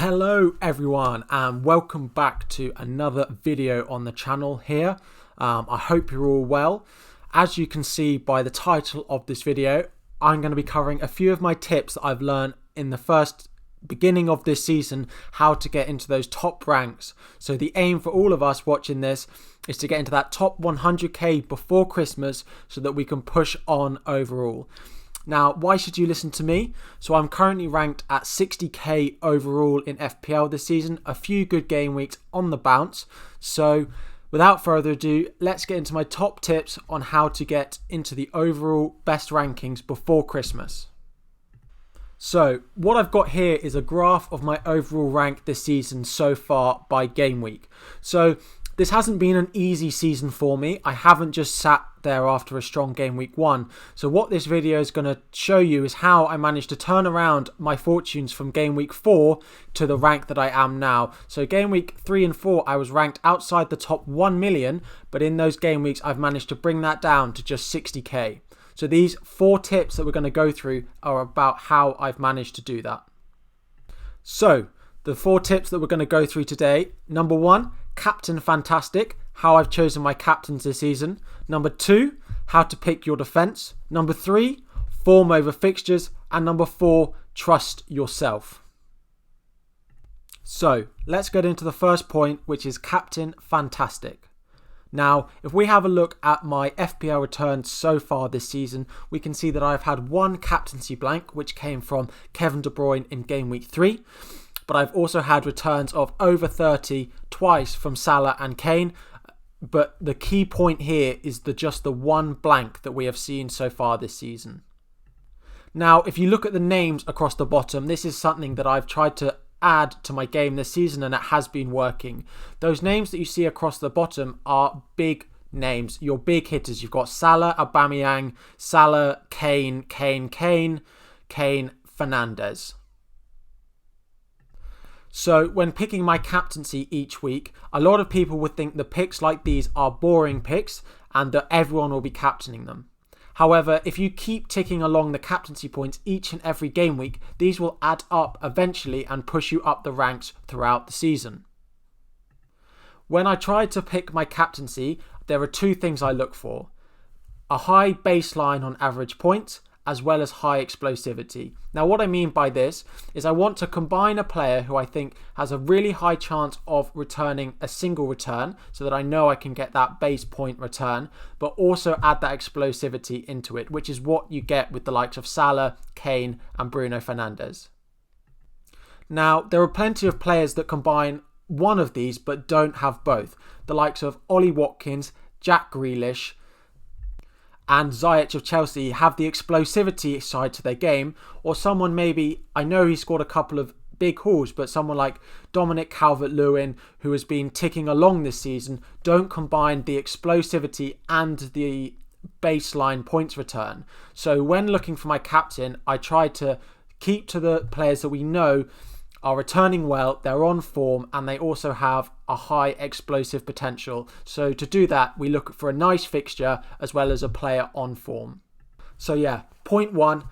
Hello everyone and welcome back to another video on the channel here. I hope you're all well. As you can see by the title of this video, I'm going to be covering a few of my tips that I've learned in the beginning of this season, how to get into those top ranks. So the aim for all of us watching this is to get into that top 100k before Christmas so that we can push on overall. Now, why should you listen to me? So I'm currently ranked at 60k overall in FPL this season, a few good game weeks on the bounce. So without further ado, let's get into my top tips on how to get into the overall best rankings before Christmas. So what I've got here is a graph of my overall rank this season so far by game week. So this hasn't been an easy season for me. I haven't just sat there after a strong game week 1. So what this video is going to show you is how I managed to turn around my fortunes from game week 4 to the rank that I am now. So game week 3 and 4 I was ranked outside the top 1 million, but in those game weeks I've managed to bring that down to just 60k. So these 4 tips that we're going to go through are about how I've managed to do that. So the 4 tips that we're going to go through today: number 1, Captain Fantastic, how I've chosen my captains this season. Number 2, how to pick your defence. Number 3, form over fixtures. And number 4, trust yourself. So let's get into the first point, which is Captain Fantastic. Now, if we have a look at my FPL returns so far this season, we can see that I've had 1 captaincy blank, which came from Kevin De Bruyne in game week 3. But I've also had returns of over 30 twice from Salah and Kane. But the key point here is just the 1 blank that we have seen so far this season. Now, if you look at the names across the bottom, this is something that I've tried to add to my game this season, and it has been working. Those names that you see across the bottom are big names, your big hitters. You've got Salah, Aubameyang, Salah, Kane, Fernandes. So when picking my captaincy each week, a lot of people would think the picks like these are boring picks and that everyone will be captaining them. However, if you keep ticking along the captaincy points each and every game week, these will add up eventually and push you up the ranks throughout the season. When I tried to pick my captaincy, there are 2 things I look for: a high baseline on average points, as well as high explosivity. Now, what I mean by this is I want to combine a player who I think has a really high chance of returning a single return so that I know I can get that base point return, but also add that explosivity into it, which is what you get with the likes of Salah, Kane and Bruno Fernandes. Now, there are plenty of players that combine one of these but don't have both. The likes of Ollie Watkins, Jack Grealish and Ziyech of Chelsea have the explosivity side to their game, or someone maybe, I know he scored a couple of big hauls, but someone like Dominic Calvert-Lewin, who has been ticking along this season, don't combine the explosivity and the baseline points return. So when looking for my captain, I try to keep to the players that we know are returning well, they're on form, and they also have a high explosive potential. So to do that, we look for a nice fixture as well as a player on form. So yeah, point 1,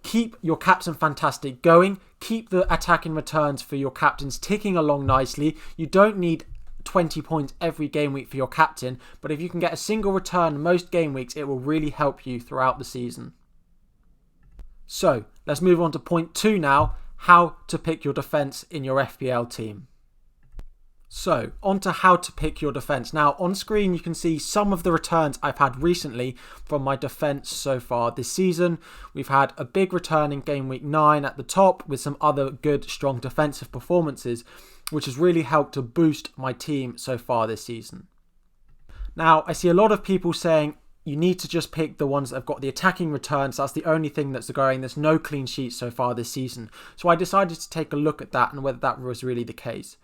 keep your Captain Fantastic going. Keep the attacking returns for your captains ticking along nicely. You don't need 20 points every game week for your captain, but if you can get a single return most game weeks, it will really help you throughout the season. So let's move on to point 2 now: how to pick your defence in your FPL team. So, on to how to pick your defence. Now, on screen you can see some of the returns I've had recently from my defence so far this season. We've had a big return in game week 9 at the top with some other good, strong defensive performances, which has really helped to boost my team so far this season. Now, I see a lot of people saying you need to just pick the ones that have got the attacking returns. That's the only thing that's going. There's no clean sheets so far this season. So I decided to take a look at that and whether that was really the case.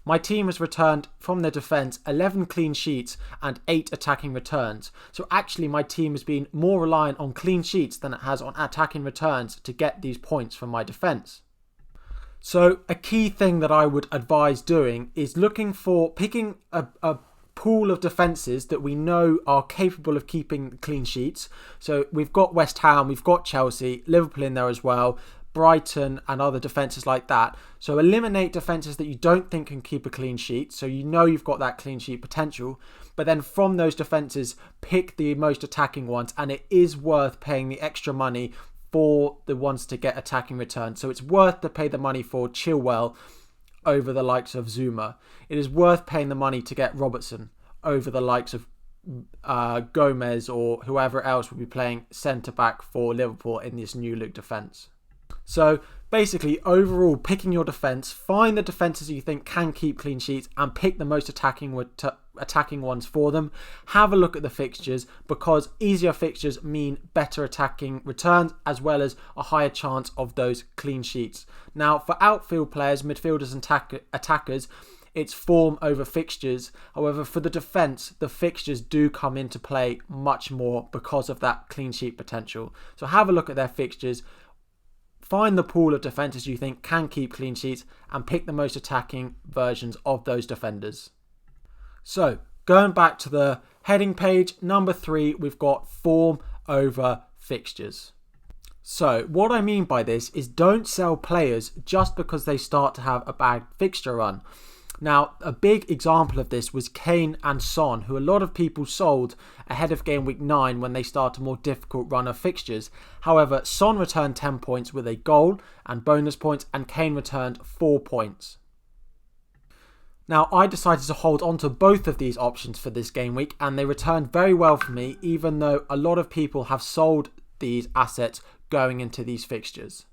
My team has returned from their defence 11 clean sheets and 8 attacking returns. So actually my team has been more reliant on clean sheets than it has on attacking returns to get these points from my defence. So a key thing that I would advise doing is picking a pool of defences that we know are capable of keeping clean sheets. So we've got West Ham, we've got Chelsea, Liverpool in there as well, Brighton and other defences like that. So eliminate defences that you don't think can keep a clean sheet, so you know you've got that clean sheet potential. But then from those defences, pick the most attacking ones, and it is worth paying the extra money for the ones to get attacking returns. So it's worth to pay the money for Chilwell over the likes of Zuma. It is worth paying the money to get Robertson over the likes of Gomez or whoever else will be playing centre-back for Liverpool in this new look defence. So basically, overall, picking your defence, find the defences you think can keep clean sheets and pick the most attacking ones for them. Have a look at the fixtures, because easier fixtures mean better attacking returns as well as a higher chance of those clean sheets. Now, for outfield players, midfielders and attackers, it's form over fixtures. However, for the defence, the fixtures do come into play much more because of that clean sheet potential. So have a look at their fixtures. Find the pool of defenders you think can keep clean sheets and pick the most attacking versions of those defenders. So, going back to the heading page, number 3, we've got form over fixtures. So, what I mean by this is don't sell players just because they start to have a bad fixture run. Now, a big example of this was Kane and Son, who a lot of people sold ahead of game week 9 when they start a more difficult run of fixtures. However, Son returned 10 points with a goal and bonus points, and Kane returned 4 points. Now, I decided to hold on to both of these options for this game week, and they returned very well for me, even though a lot of people have sold these assets going into these fixtures.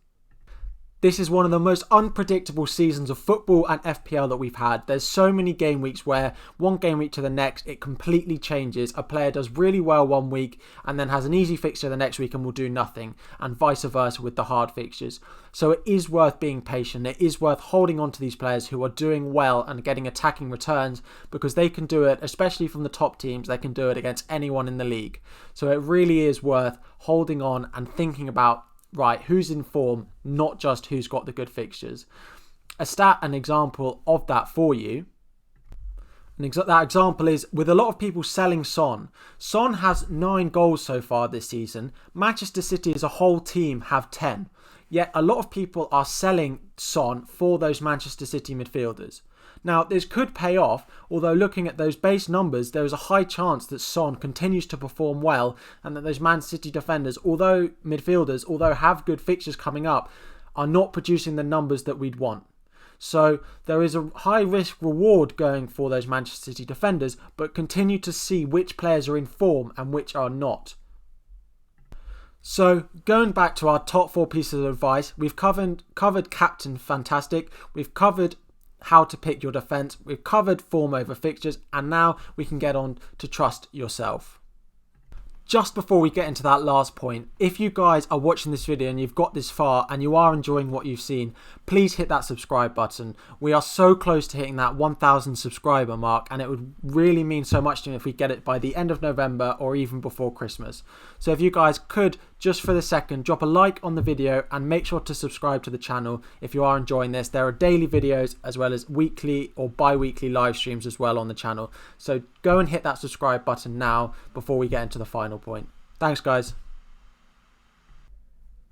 This is one of the most unpredictable seasons of football and FPL that we've had. There's so many game weeks where one game week to the next, it completely changes. A player does really well one week and then has an easy fixture the next week and will do nothing, and vice versa with the hard fixtures. So it is worth being patient. It is worth holding on to these players who are doing well and getting attacking returns, because they can do it, especially from the top teams, they can do it against anyone in the league. So it really is worth holding on and thinking about, right, who's in form, not just who's got the good fixtures. An example of that for you. That example is with a lot of people selling Son. Son has 9 goals so far this season. Manchester City as a whole team have 10. Yet a lot of people are selling Son for those Manchester City midfielders. Now, this could pay off, although looking at those base numbers, there is a high chance that Son continues to perform well and that those Man City defenders, although have good fixtures coming up, are not producing the numbers that we'd want. So there is a high risk reward going for those Manchester City defenders, but continue to see which players are in form and which are not. So going back to our top 4 pieces of advice, we've covered Captain Fantastic, we've covered how to pick your defence, we've covered form over fixtures, and now we can get on to trust yourself. Just before we get into that last point, if you guys are watching this video and you've got this far and you are enjoying what you've seen, please hit that subscribe button. We are so close to hitting that 1,000 subscriber mark, and it would really mean so much to me if we get it by the end of November or even before Christmas. So if you guys could, just for the second, drop a like on the video and make sure to subscribe to the channel if you are enjoying this. There are daily videos as well as weekly or bi-weekly live streams as well on the channel. So go and hit that subscribe button now before we get into the final point. Thanks, guys.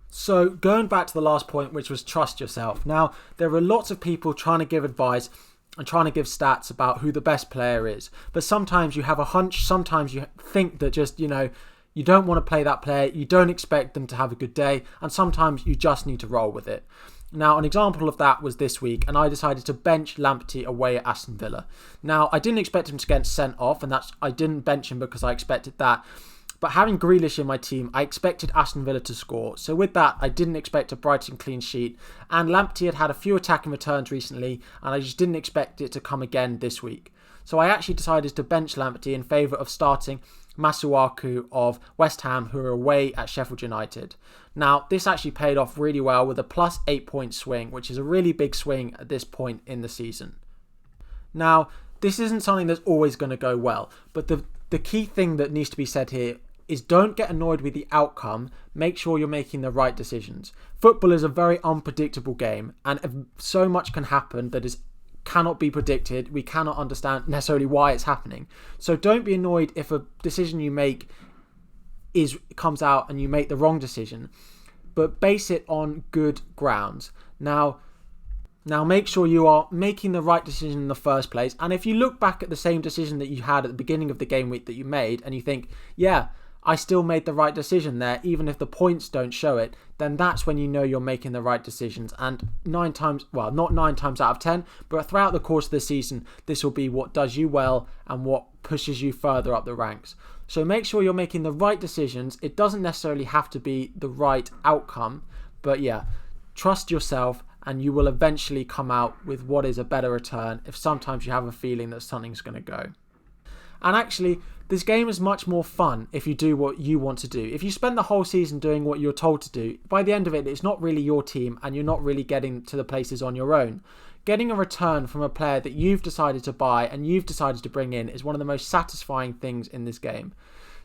So going back to the last point, which was trust yourself. Now, there are lots of people trying to give advice and trying to give stats about who the best player is. But sometimes you have a hunch, sometimes you think that just, you don't want to play that player, you don't expect them to have a good day, and sometimes you just need to roll with it. Now, an example of that was this week, and I decided to bench Lamptey away at Aston Villa. Now, I didn't expect him to get sent off, and I didn't bench him because I expected that. But having Grealish in my team, I expected Aston Villa to score. So with that, I didn't expect a Brighton clean sheet. And Lamptey had a few attacking returns recently, and I just didn't expect it to come again this week. So I actually decided to bench Lamptey in favour of starting Masuaku of West Ham, who are away at Sheffield United. Now, this actually paid off really well with a plus 8 point swing, which is a really big swing at this point in the season. Now, this isn't something that's always going to go well, but the key thing that needs to be said here is don't get annoyed with the outcome. Make sure you're making the right decisions. Football is a very unpredictable game, and so much can happen that cannot be predicted. We cannot understand necessarily why it's happening. So don't be annoyed if a decision you make comes out and you make the wrong decision. but base it on good grounds. Now make sure you are making the right decision in the first place. And if you look back at the same decision that you had at the beginning of the game week that you made and you think, yeah, I still made the right decision there, even if the points don't show it, then that's when you know you're making the right decisions. And not 9 times out of 10, but throughout the course of the season, this will be what does you well and what pushes you further up the ranks. So make sure you're making the right decisions. It doesn't necessarily have to be the right outcome, but yeah, trust yourself and you will eventually come out with what is a better return if sometimes you have a feeling that something's going to go. And actually, this game is much more fun if you do what you want to do. If you spend the whole season doing what you're told to do, by the end of it, it's not really your team and you're not really getting to the places on your own. Getting a return from a player that you've decided to buy and you've decided to bring in is one of the most satisfying things in this game.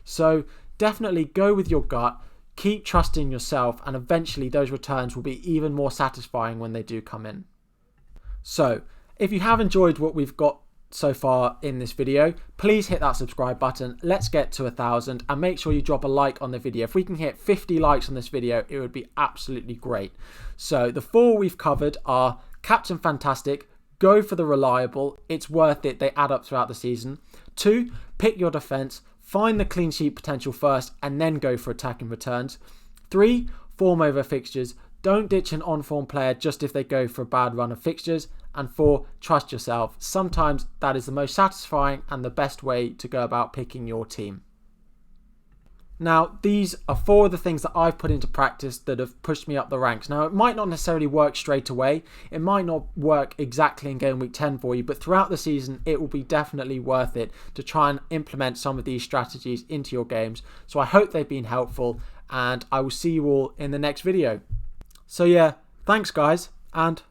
So definitely go with your gut, keep trusting yourself, and eventually those returns will be even more satisfying when they do come in. So if you have enjoyed what we've got so far in this video, please hit that subscribe button. Let's get to 1,000 and make sure you drop a like on the video. If we can hit 50 likes on this video, it would be absolutely great. So the 4 we've covered are Captain Fantastic, go for the reliable, it's worth it, they add up throughout the season. 2, pick your defense, find the clean sheet potential first and then go for attacking returns. 3, form over fixtures, don't ditch an on-form player just if they go for a bad run of fixtures. And 4, trust yourself. Sometimes that is the most satisfying and the best way to go about picking your team. Now, these are 4 of the things that I've put into practice that have pushed me up the ranks. Now, it might not necessarily work straight away. It might not work exactly in Game Week 10 for you, but throughout the season, it will be definitely worth it to try and implement some of these strategies into your games. So I hope they've been helpful, and I will see you all in the next video. So yeah, thanks guys, and